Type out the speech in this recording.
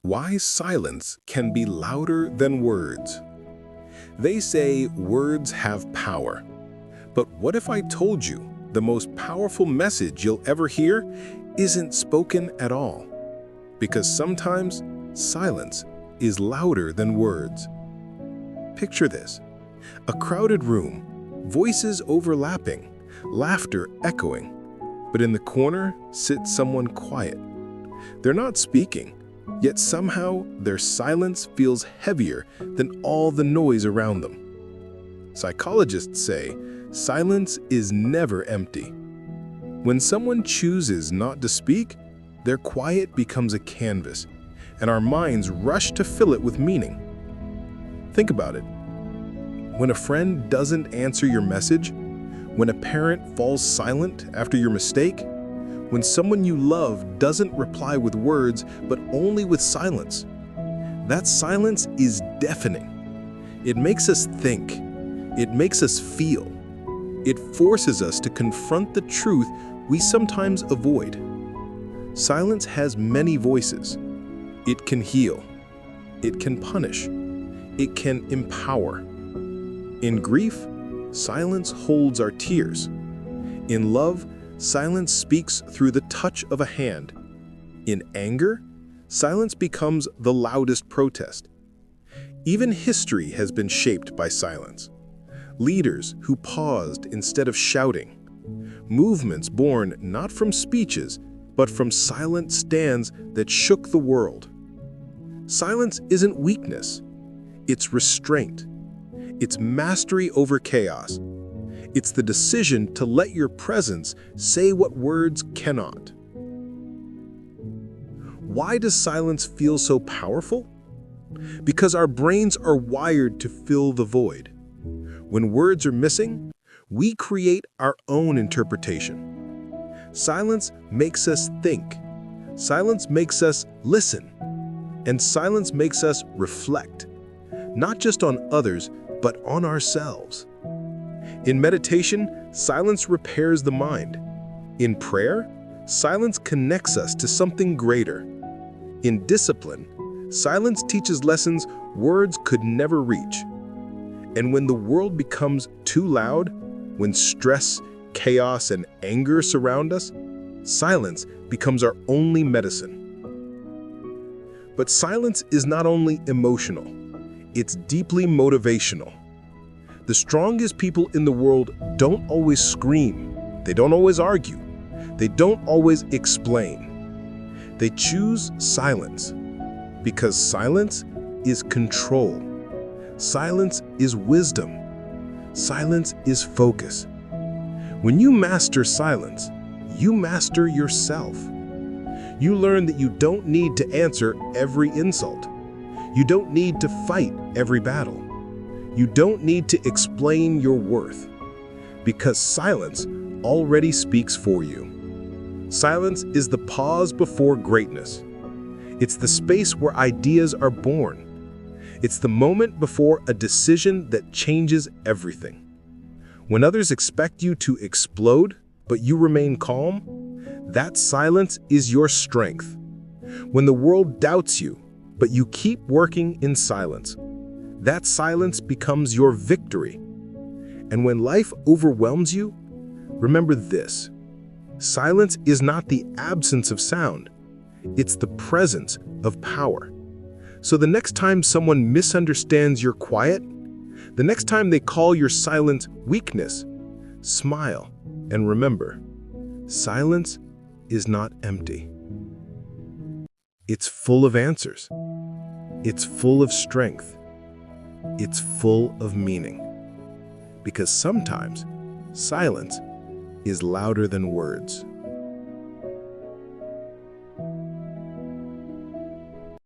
Why silence can be louder than words. They say words have power. But what if I told you the most powerful message you'll ever hear isn't spoken at all? Because sometimes silence is louder than words. Picture this: a crowded room, voices overlapping, laughter echoing. But in the corner sits someone quiet. They're not speaking, yet somehow their silence feels heavier than all the noise around them. Psychologists say silence is never empty. When someone chooses not to speak, their quiet becomes a canvas, and our minds rush to fill it with meaning. Think about it. When a friend doesn't answer your message, when a parent falls silent after your mistake, when someone you love doesn't reply with words but only with silence, that silence is deafening. It makes us think. It makes us feel. It forces us to confront the truth we sometimes avoid. Silence has many voices. It can heal. It can punish. It can empower. In grief, silence holds our tears. In love, silence speaks through the touch of a hand. In anger, silence becomes the loudest protest. Even history has been shaped by silence. Leaders who paused instead of shouting. Movements born not from speeches, but from silent stands that shook the world. Silence isn't weakness. It's restraint. It's mastery over chaos. It's the decision to let your presence say what words cannot. Why does silence feel so powerful? Because our brains are wired to fill the void. When words are missing, we create our own interpretation. Silence makes us think. Silence makes us listen. And silence makes us reflect, not just on others, but on ourselves. In meditation, silence repairs the mind. In prayer, silence connects us to something greater. In discipline, silence teaches lessons words could never reach. And when the world becomes too loud, when stress, chaos, and anger surround us, silence becomes our only medicine. But silence is not only emotional, it's deeply motivational. The strongest people in the world don't always scream. They don't always argue. They don't always explain. They choose silence because silence is control. Silence is wisdom. Silence is focus. When you master silence, you master yourself. You learn that you don't need to answer every insult. You don't need to fight every battle. You don't need to explain your worth, because silence already speaks for you. Silence is the pause before greatness. It's the space where ideas are born. It's the moment before a decision that changes everything. When others expect you to explode, but you remain calm, that silence is your strength. When the world doubts you, but you keep working in silence, that silence becomes your victory. And when life overwhelms you, remember this: silence is not the absence of sound, it's the presence of power. So the next time someone misunderstands your quiet, the next time they call your silence weakness, smile and remember, silence is not empty. It's full of answers. It's full of strength. It's full of meaning. Because sometimes silence is louder than words.